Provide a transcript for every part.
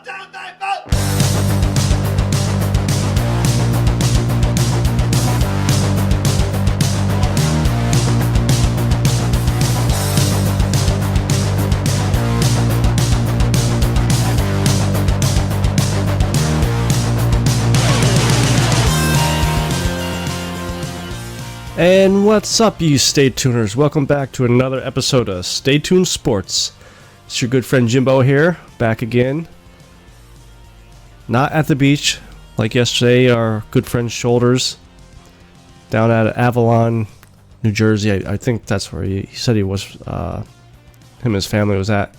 And what's up, you Stay Tuners? Welcome back to another episode of Stay Tuned Sports. It's your good friend Jimbo here, back again. Not at the beach, like yesterday, our good friend Shoulders, down at Avalon, New Jersey. I think that's where he said he was, him and his family was at.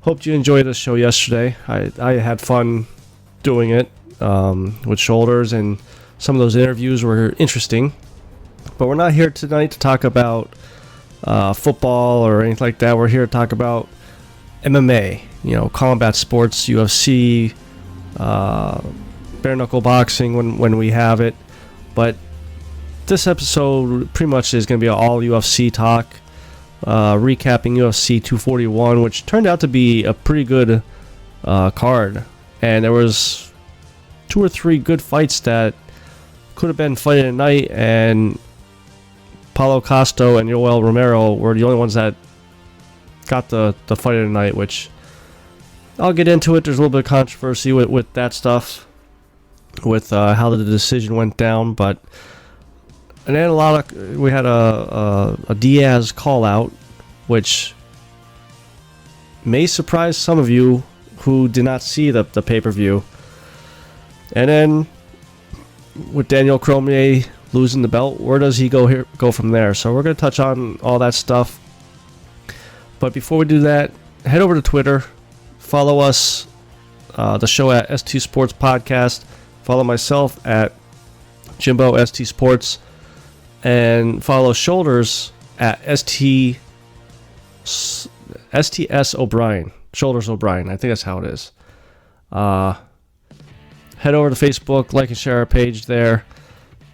Hoped you enjoyed the show yesterday. I had fun doing it with Shoulders, and some of those interviews were interesting. But we're not here tonight to talk about football or anything like that. We're here to talk about MMA, combat sports, UFC, bare knuckle boxing when we have it. But this episode pretty much is going to be all UFC talk, recapping UFC 241, which turned out to be a pretty good card. And there was 2 or 3 good fights that could have been fight of the night, and Paulo Costa and Yoel Romero were the only ones that got the fight of the night, which I'll get into it. There's a little bit of controversy with that stuff, with how the decision went down. And then we had a Diaz call out, which may surprise some of you who did not see the pay-per-view. And then with Daniel Cromier losing the belt, where does he go from there? So we're going to touch on all that stuff. But before we do that, head over to Twitter, follow us, the show at ST Sports Podcast, follow myself at Jimbo ST Sports, and follow Shoulders at STS O'Brien, Shoulders O'Brien. I think that's how it is. Head over to Facebook, like and share our page there.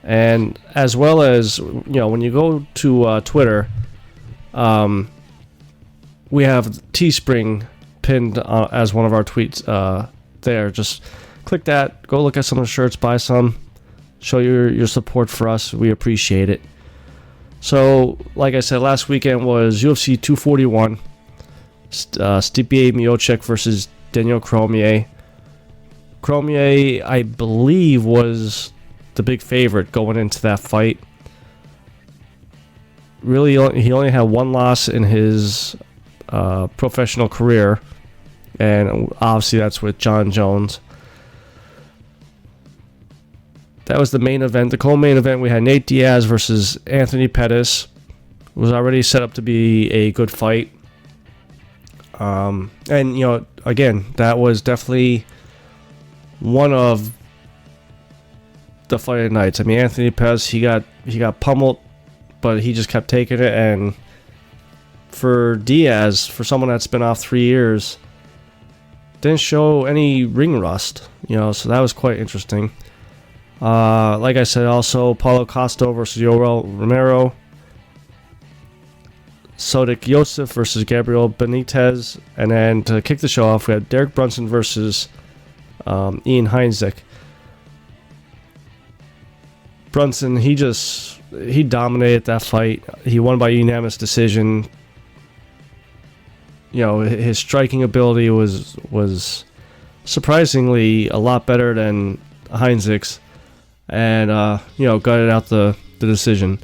And as well as, when you go to Twitter, we have Teespring pinned as one of our tweets there. Just click that, go look at some of the shirts, buy some, show your support for us. We appreciate it. So, like I said, last weekend was UFC 241, Stipe Miocic versus Daniel Cromier. Cromier, I believe, was the big favorite going into that fight. Really, he only had one loss in his professional career, and obviously that's with John Jones. That was the main event. The co-main event, we had Nate Diaz versus Anthony Pettis. It was already set up to be a good fight. And, again, that was definitely one of the fight of the nights. I mean, Anthony Pettis, he got pummeled, but he just kept taking it. And for Diaz, for someone that's been off 3 years, didn't show any ring rust, so that was quite interesting. Like I said, also Paulo Costa versus Yoel Romero, Sodiq Yosef versus Gabriel Benitez, and then to kick the show off, we had Derek Brunson versus Ian Heinzek. Brunson, he dominated that fight. He won by unanimous decision. His striking ability was surprisingly a lot better than Heinzek's, and gutted out the decision.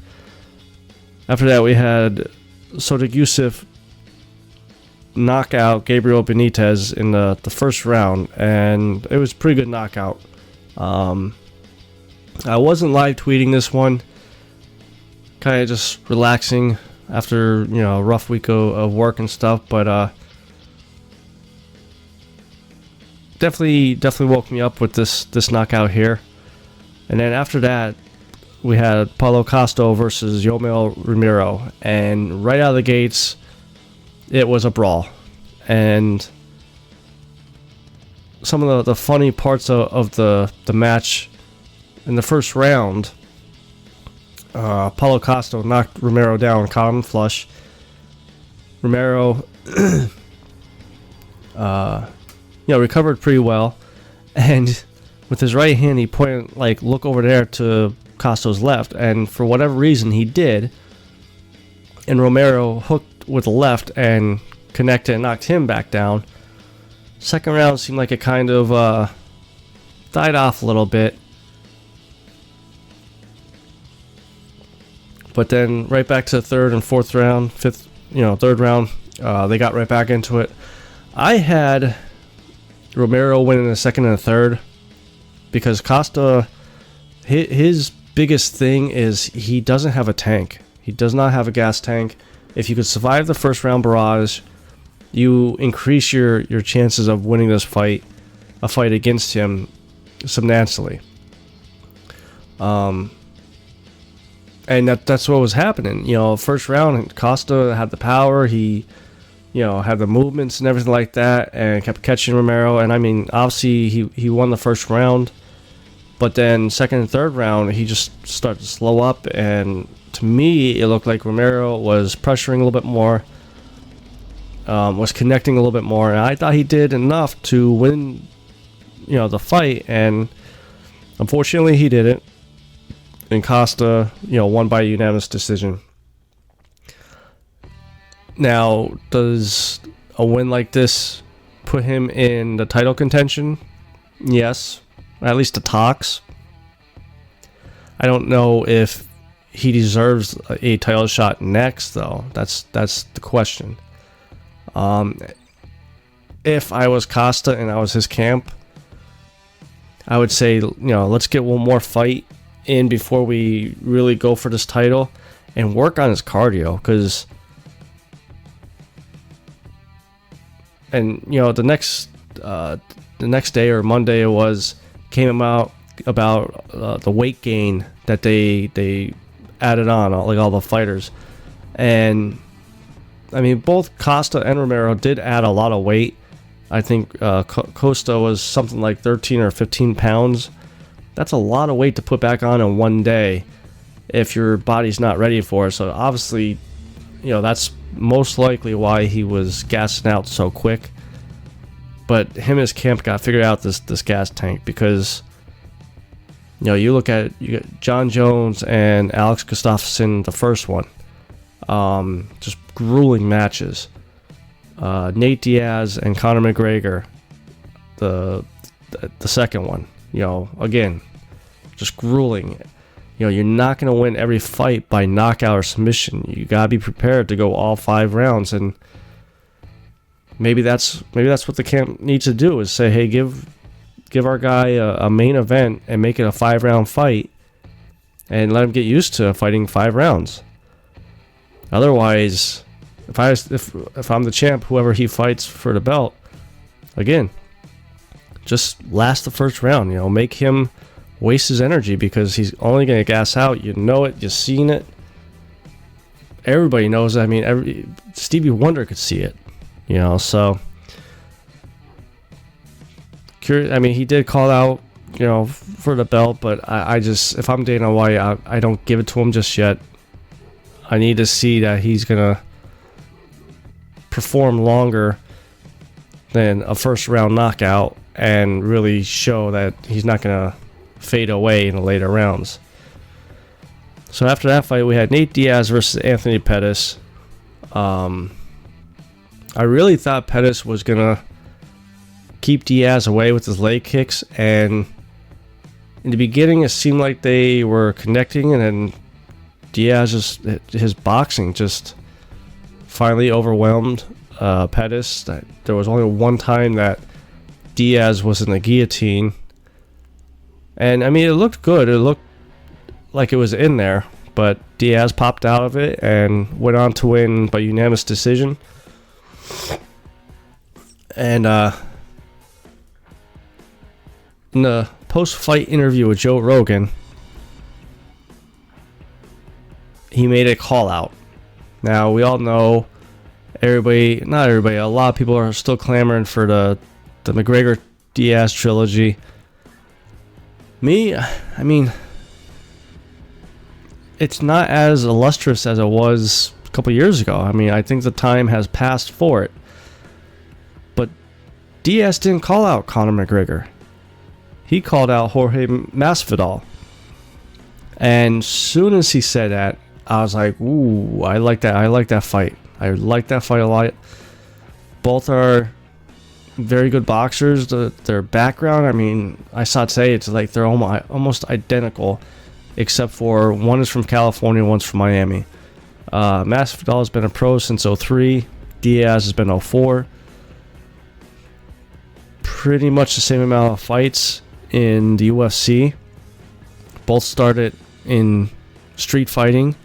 After that, we had Sodiq Yusuf knock out Gabriel Benitez in the first round, and it was a pretty good knockout. I wasn't live tweeting this one, kind of just relaxing after a rough week of work and stuff, but definitely woke me up with this knockout here. And then after that, we had Paulo Costa versus Yoel Romero, and right out of the gates, it was a brawl. And some of the funny parts of the match in the first round, Paulo Costa knocked Romero down, caught him flush. Romero recovered pretty well, and with his right hand he pointed like, look over there to Costa's left, and for whatever reason he did, and Romero hooked with the left and connected and knocked him back down. Second round seemed like it kind of died off a little bit, but then right back to the third and fourth round, third round, they got right back into it. I had Romero winning the second and the third because Costa, his biggest thing is he doesn't have a tank. He does not have a gas tank. If you could survive the first round barrage, you increase your chances of winning this fight, a fight against him, substantially. And that's what was happening. First round, Costa had the power. He, had the movements and everything like that, and kept catching Romero. And I mean, obviously he won the first round, but then second and third round he just started to slow up. And to me, it looked like Romero was pressuring a little bit more, was connecting a little bit more, and I thought he did enough to win, the fight. And unfortunately, he didn't. And Costa, won by unanimous decision. Now, does a win like this put him in the title contention? Yes, at least the talks. I don't know if he deserves a title shot next, though. That's the question. If I was Costa and I was his camp, I would say, let's get one more fight in before we really go for this title, and work on his cardio, because the next day or Monday came out about the weight gain that they added on, like all the fighters. And I mean, both Costa and Romero did add a lot of weight. I think Costa was something like 13 or 15 pounds. That's a lot of weight to put back on in one day if your body's not ready for it. So obviously, that's most likely why he was gassing out so quick. But him and his camp got figured out this gas tank, because you got John Jones and Alex Gustafsson, the first one, just grueling matches. Nate Diaz and Conor McGregor, the second one, again, just grueling. You're not going to win every fight by knockout or submission. You got to be prepared to go all 5 rounds, and maybe that's what the camp needs to do, is say, hey, give our guy a main event and make it a 5-round fight, and let him get used to fighting 5 rounds. Otherwise, if I'm the champ, whoever he fights for the belt, again, just last the first round. Make him waste his energy, because he's only going to gas out. You've seen it. Everybody knows it. I mean, Stevie Wonder could see it. So curious. I mean, he did call out, for the belt, but I just, if I'm Dana White, I don't give it to him just yet. I need to see that he's gonna perform longer than a first round knockout, and really show that he's not gonna fade away in the later rounds. So after that fight, we had Nate Diaz versus Anthony Pettis. I really thought Pettis was gonna keep Diaz away with his leg kicks, and in the beginning it seemed like they were connecting, and then Diaz, his boxing just finally overwhelmed Pettis. There was only one time that Diaz was in the guillotine, and I mean, it looked good. It looked like it was in there, but Diaz popped out of it and went on to win by unanimous decision. And in the post-fight interview with Joe Rogan, he made a call out. Now, we all know, not everybody, a lot of people are still clamoring for the McGregor-Diaz trilogy. I mean, it's not as illustrious as it was a couple years ago. I mean, I think the time has passed for it. But Diaz didn't call out Conor McGregor. He called out Jorge Masvidal. And soon as he said that, I was like, ooh, I like that. I like that fight. I like that fight a lot. Both are very good boxers. Their background, I mean, I saw today, it's like they're almost identical, except for one is from California, one's from Miami. Masvidal has been a pro since 2003. Diaz has been 2004. Pretty much the same amount of fights in the UFC. Both started in street fighting.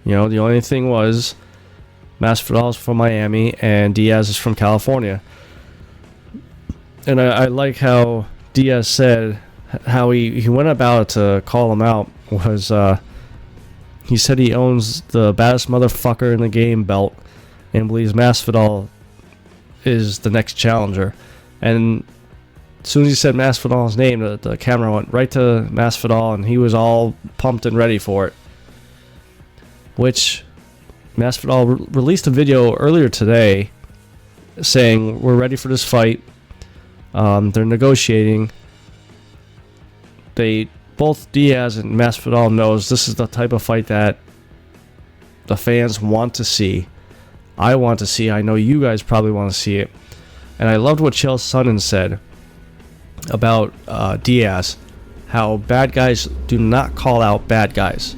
You know, the only thing was Masvidal is from Miami and Diaz is from California. And I like how Diaz said how he went about it to call him out was he said he owns the baddest motherfucker in the game belt and believes Masvidal is the next challenger. And as soon as he said Masvidal's name, the camera went right to Masvidal and he was all pumped and ready for it. Which Masvidal released a video earlier today saying we're ready for this fight. They're negotiating. They both Diaz and Masvidal knows this is the type of fight that the fans want to see. I want to see. I know you guys probably want to see it. And I loved what Chael Sonnen said about Diaz. How bad guys do not call out bad guys.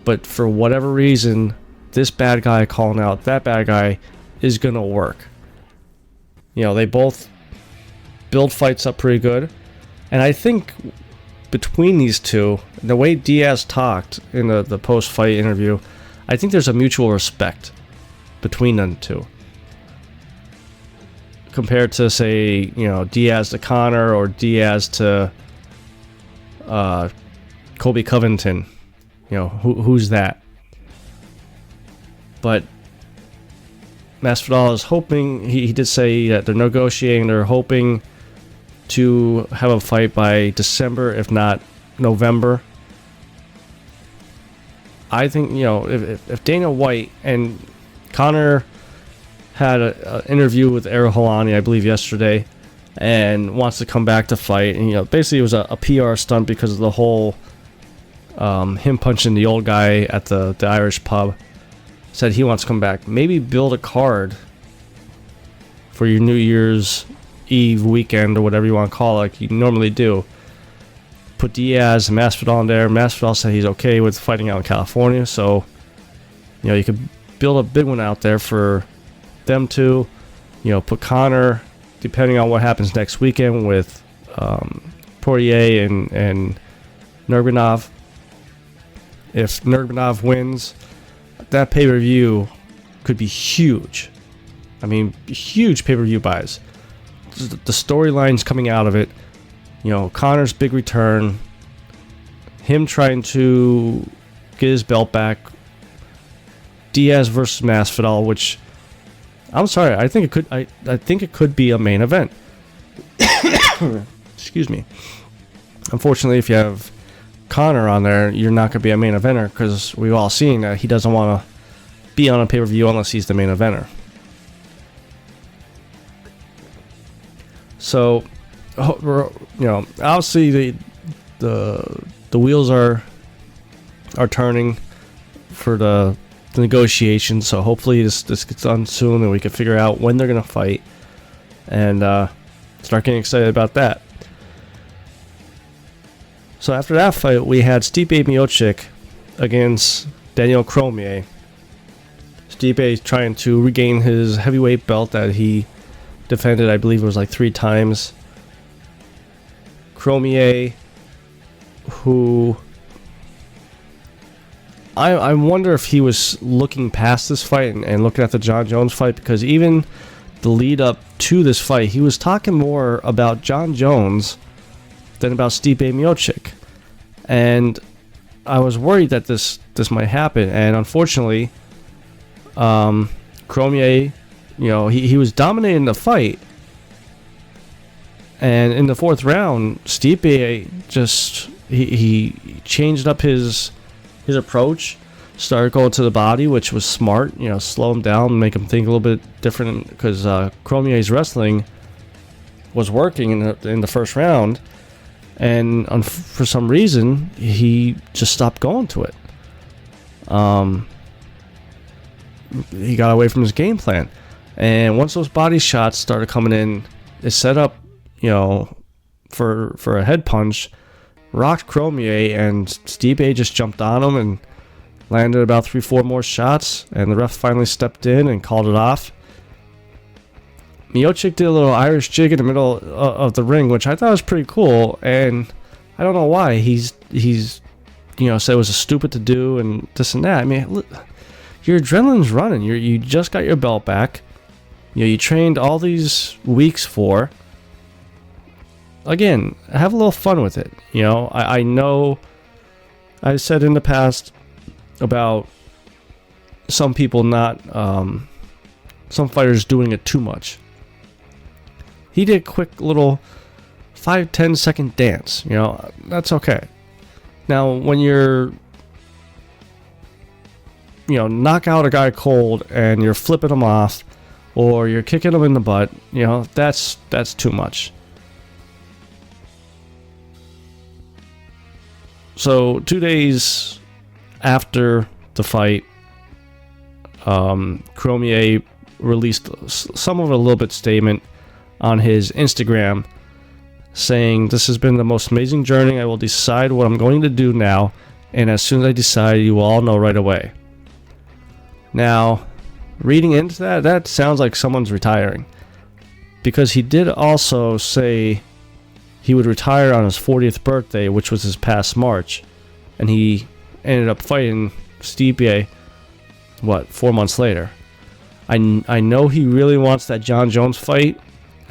But for whatever reason, this bad guy calling out that bad guy is going to work. You know, they both build fights up pretty good. And I think between these two, the way Diaz talked in the post-fight interview, I think there's a mutual respect between them two. Compared to, say, you know, Diaz to Conor or Diaz to Colby Covington. You know, who's that? But Masvidal is hoping, he did say that they're negotiating, they're hoping to have a fight by December, if not November. I think, you know, if Dana White and Conor had an interview with Ariel Helwani, I believe, yesterday, and wants to come back to fight, and, you know, basically it was a PR stunt because of the whole him punching the old guy at the Irish pub. Said he wants to come back. Maybe build a card for your New Year's Eve weekend or whatever you want to call it, like you normally do. Put Diaz and Masvidal in there. Masvidal said he's okay with fighting out in California, so you know you could build a big one out there for them two. You know, put Conor, depending on what happens next weekend with Poirier and Nurmagomedov. If Nurmagomedov wins, that pay-per-view could be huge. I mean, huge pay-per-view buys. The storylines coming out of it, you know, Conor's big return, him trying to get his belt back, Diaz versus Masvidal, which I'm sorry, I think it could be a main event. Excuse me. Unfortunately, if you have Conor on there, you're not going to be a main eventer because we've all seen that he doesn't want to be on a pay-per-view unless he's the main eventer. So, you know, obviously the wheels are turning for the negotiations. So hopefully this gets done soon and we can figure out when they're gonna fight and start getting excited about that. So after that fight, we had Stipe Miocic against Daniel Cromier. Stipe trying to regain his heavyweight belt that he defended, I believe it was like 3 times. Cromier, who I wonder if he was looking past this fight and looking at the John Jones fight, because even the lead up to this fight, he was talking more about John Jones than about Stipe Miocic. And I was worried that this might happen, and unfortunately, Cromier, you know, he was dominating the fight, and in the 4th round, Stipe just he changed up his approach, started going to the body, which was smart. You know, slow him down, make him think a little bit different, because Cromier's wrestling was working in the first round, and for some reason he just stopped going to it. He got away from his game plan, and once those body shots started coming in, it set up, for a head punch, rocked Cromier, and Stipe just jumped on him and landed about 3-4 more shots, and the ref finally stepped in and called it off. Miocic did a little Irish jig in the middle of the ring, which I thought was pretty cool, and I don't know why he's said it was stupid to do and this and that. I mean, look, your adrenaline's running. You just got your belt back. You trained all these weeks for. Again, have a little fun with it. I know I said in the past about some people not, some fighters doing it too much. He did a quick little 5-10 second dance. That's okay. Now, when you're, knock out a guy cold and you're flipping him off, or you're kicking him in the butt, that's too much. So 2 days after the fight, Cromier released some of a little bit statement on his Instagram saying, "This has been the most amazing journey. I will decide what I'm going to do now, and as soon as I decide, you will all know right away." Now, reading into that sounds like someone's retiring, because he did also say he would retire on his 40th birthday, which was this past March, and he ended up fighting Stipe 4 months later. I know he really wants that John Jones fight.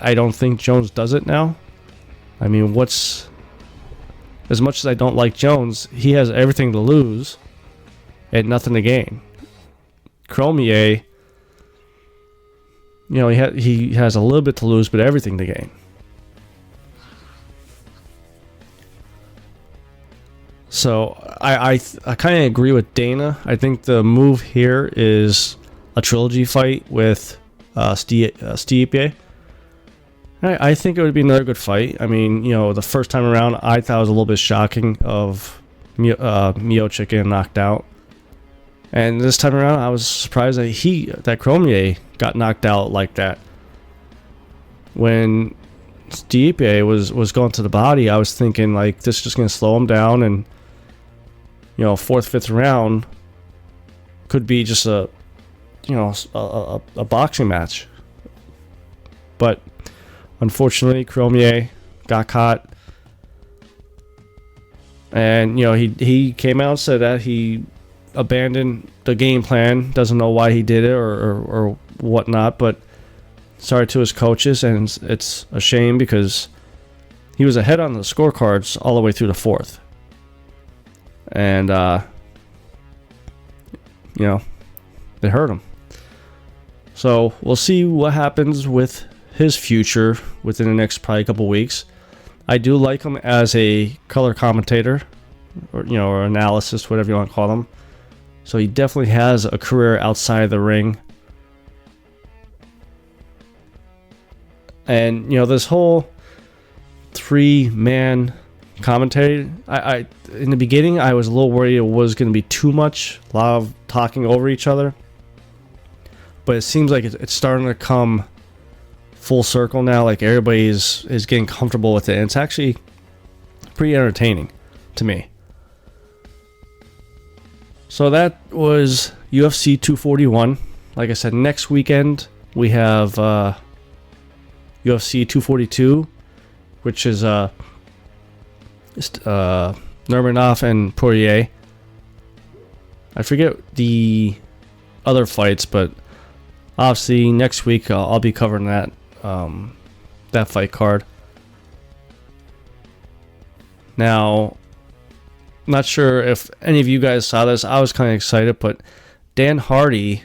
I don't think Jones does it now. I mean, as much as I don't like Jones, he has everything to lose and nothing to gain. Cromier, he has a little bit to lose, but everything to gain. So I kind of agree with Dana. I think the move here is a trilogy fight with Stipe. I think it would be another good fight. I mean, the first time around, I thought it was a little bit shocking of Miocic getting knocked out. And this time around, I was surprised that Cromier got knocked out like that. When Stipe was going to the body, I was thinking, like, this is just going to slow him down, and, fourth, fifth round could be just a boxing match. But unfortunately, Cromier got caught, and he came out and said that he abandoned the game plan, doesn't know why he did it or whatnot, but sorry to his coaches, and it's a shame because he was ahead on the scorecards all the way through the fourth, and they hurt him. So we'll see what happens with his future within the next probably couple weeks. I do like him as a color commentator, or analysis, whatever you want to call him. So he definitely has a career outside the ring. And this whole 3-man commentary, I in the beginning I was a little worried it was going to be too much, a lot of talking over each other. But it seems like it's starting to come full circle now. Like, everybody is getting comfortable with it, and it's actually pretty entertaining to me. So that was UFC 241. Like I said, next weekend we have UFC 242, which is Nurmagomedov and Poirier. I forget the other fights, but obviously next week I'll be covering that fight card. Now, not sure if any of you guys saw this. I was kind of excited, but Dan Hardy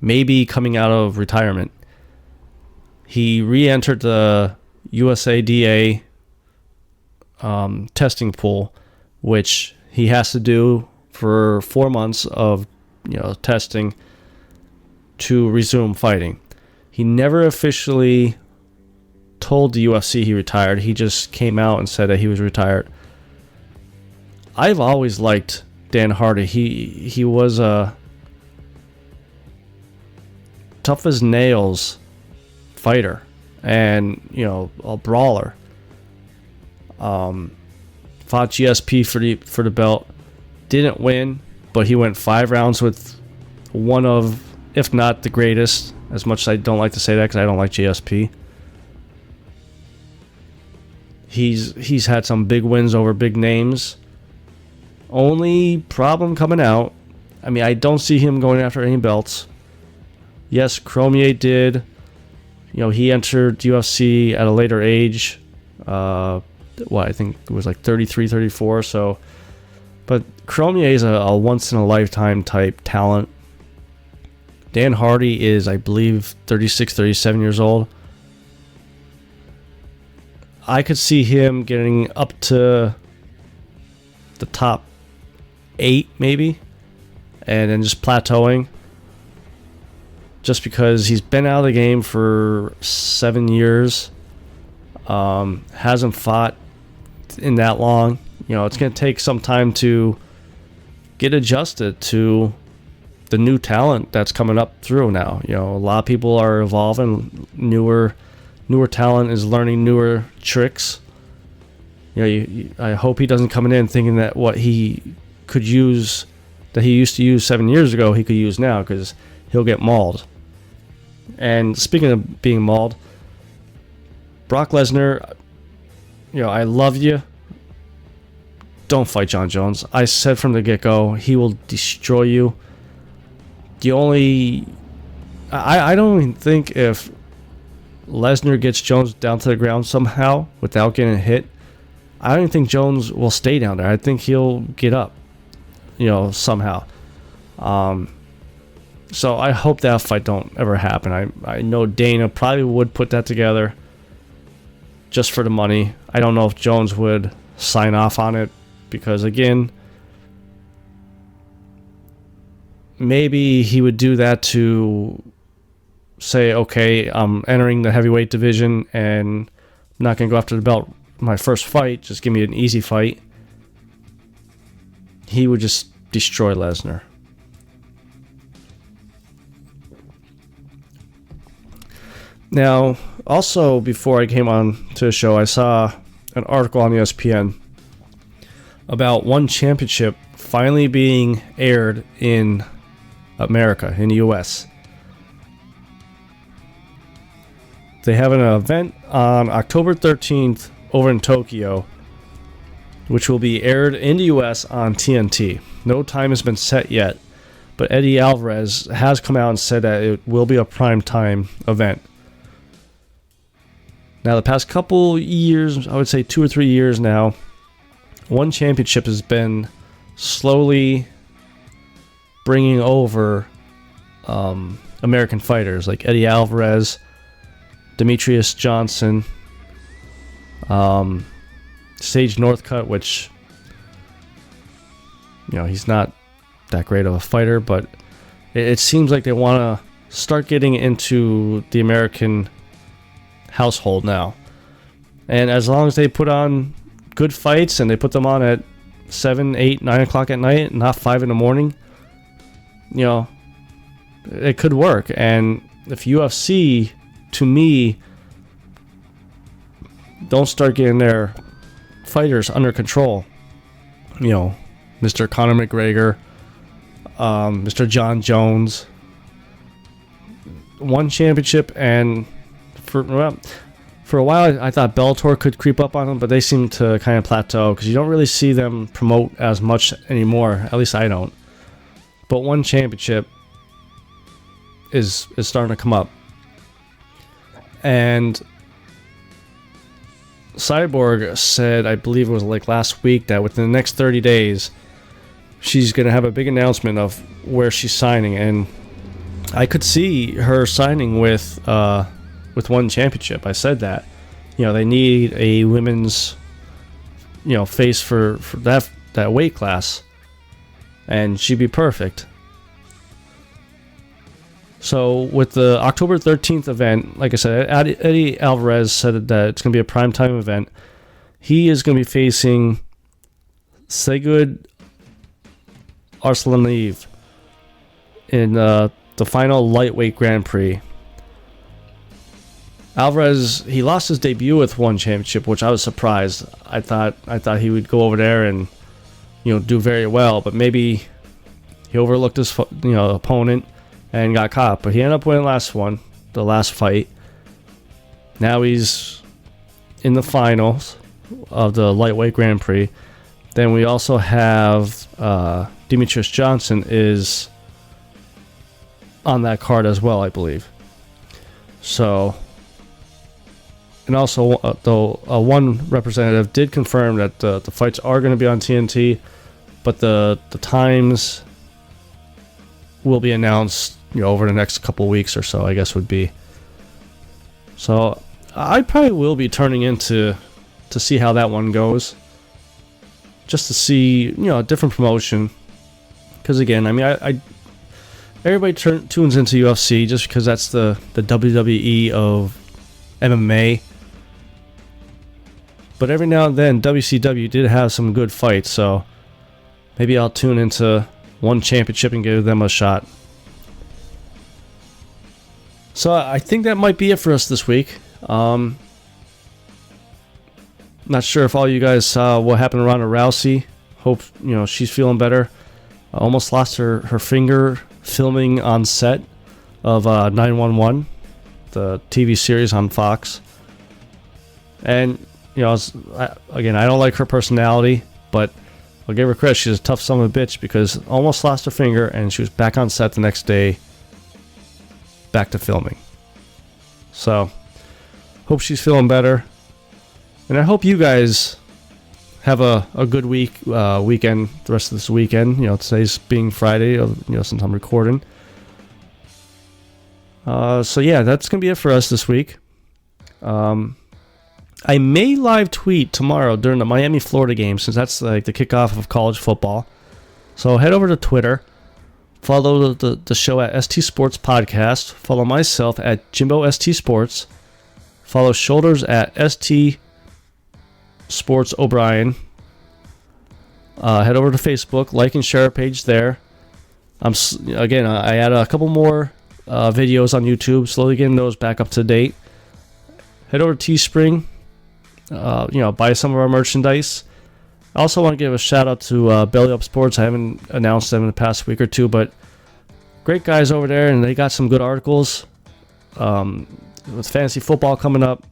may be coming out of retirement. He re-entered the USADA testing pool, which he has to do for 4 months of testing to resume fighting. He never officially told the UFC he retired. He just came out and said that he was retired. I've always liked Dan Hardy. He was a tough as nails fighter, and a brawler. Fought GSP for the belt, didn't win, but he went 5 rounds with one of, if not the greatest. As much as I don't like to say that because I don't like GSP. He's had some big wins over big names. Only problem coming out, I mean, I don't see him going after any belts. Yes, Cromier did. He entered UFC at a later age. I think it was like 33, 34. So, but Cromier is a once-in-a-lifetime type talent. Dan Hardy is, I believe, 36, 37 years old. I could see him getting up to the top 8, maybe, and then just plateauing. Just because he's been out of the game for 7 years. Hasn't fought in that long. It's going to take some time to get adjusted to the new talent that's coming up through now. A lot of people are evolving. Newer talent is learning newer tricks. I hope he doesn't come in thinking that what he could use, that he used to use 7 years ago, he could use now, because he'll get mauled. And speaking of being mauled, Brock Lesnar, I love you. Don't fight Jon Jones. I said from the get-go, he will destroy you. I don't even think if Lesnar gets Jones down to the ground somehow without getting hit, I don't even think Jones will stay down there. I think he'll get up, somehow. So I hope that fight don't ever happen. I know Dana probably would put that together just for the money. I don't know if Jones would sign off on it because, again, maybe he would do that to say, okay, I'm entering the heavyweight division and I'm not going to go after the belt my first fight. Just give me an easy fight. He would just destroy Lesnar. Now, also, before I came on to the show, I saw an article on ESPN about one championship finally being aired in America, in the U.S. They have an event on October 13th over in Tokyo, which will be aired in the U.S. on TNT. No time has been set yet, but Eddie Alvarez has come out and said that it will be a prime time event. Now, the past couple years, I would say 2 or 3 years now, one championship has been slowly bringing over American fighters like Eddie Alvarez, Demetrius Johnson, Sage Northcutt, which, he's not that great of a fighter, but it seems like they want to start getting into the American household now. And as long as they put on good fights and they put them on at 7, 8, 9 o'clock at night, not 5 in the morning, it could work. And if UFC, to me, don't start getting their fighters under control, Mr. Conor McGregor, Mr. Jon Jones, one championship, and for a while I thought Bellator could creep up on them, but they seem to kind of plateau because you don't really see them promote as much anymore. At least I don't. But one championship is starting to come up. And Cyborg said, I believe it was like last week, that within the next 30 days, she's going to have a big announcement of where she's signing. And I could see her signing with one championship. I said that. They need a women's, face for that weight class. And she'd be perfect. So with the October 13th event, like I said, Eddie Alvarez said that it's going to be a primetime event. He is going to be facing Segud Arslanov in the final lightweight Grand Prix. Alvarez, he lost his debut with one championship, which I was surprised. I thought he would go over there and do very well, but maybe he overlooked his opponent and got caught. But he ended up winning the last fight. Now he's in the finals of the lightweight Grand Prix. Then we also have Demetrius Johnson is on that card as well, I believe. So, and also though one representative did confirm that the fights are going to be on TNT, but the times will be announced over the next couple weeks or so, I guess would be. So I probably will be turning into to see how that one goes, just to see a different promotion. Because again, I mean, I everybody tunes into UFC just because that's the WWE of MMA. But every now and then, WCW did have some good fights, so maybe I'll tune into one championship and give them a shot. So I think that might be it for us this week. Not sure if all you guys saw what happened to Ronda Rousey. Hope she's feeling better. Almost lost her finger filming on set of 911, the TV series on Fox. And again, I don't like her personality, but I'll give her credit. She's a tough son of a bitch, because almost lost her finger and she was back on set the next day, back to filming. So hope she's feeling better, and I hope you guys have a good weekend, the rest of this weekend. Today's being Friday, since I'm recording. So yeah, that's gonna be it for us this week. I may live tweet tomorrow during the Miami-Florida game, since that's like the kickoff of college football. So head over to Twitter, follow the show at ST Sports Podcast, follow myself at Jimbo ST Sports, follow Shoulders at ST Sports O'Brien. Head over to Facebook, like and share our page there. I add a couple more videos on YouTube, slowly getting those back up to date. Head over to Teespring. Buy some of our merchandise. I also want to give a shout out to Belly Up Sports. I haven't announced them in the past week or two, but great guys over there, and they got some good articles. With fantasy football coming up,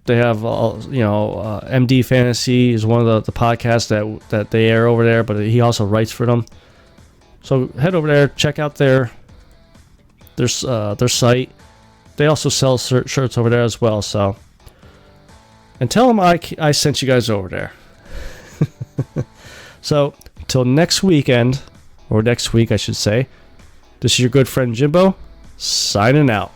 they have MD Fantasy is one of the podcasts that they air over there, but he also writes for them. So head over there, check out their site. They also sell shirts over there as well. So. And tell them I sent you guys over there. So, till next weekend, or next week I should say, this is your good friend Jimbo, signing out.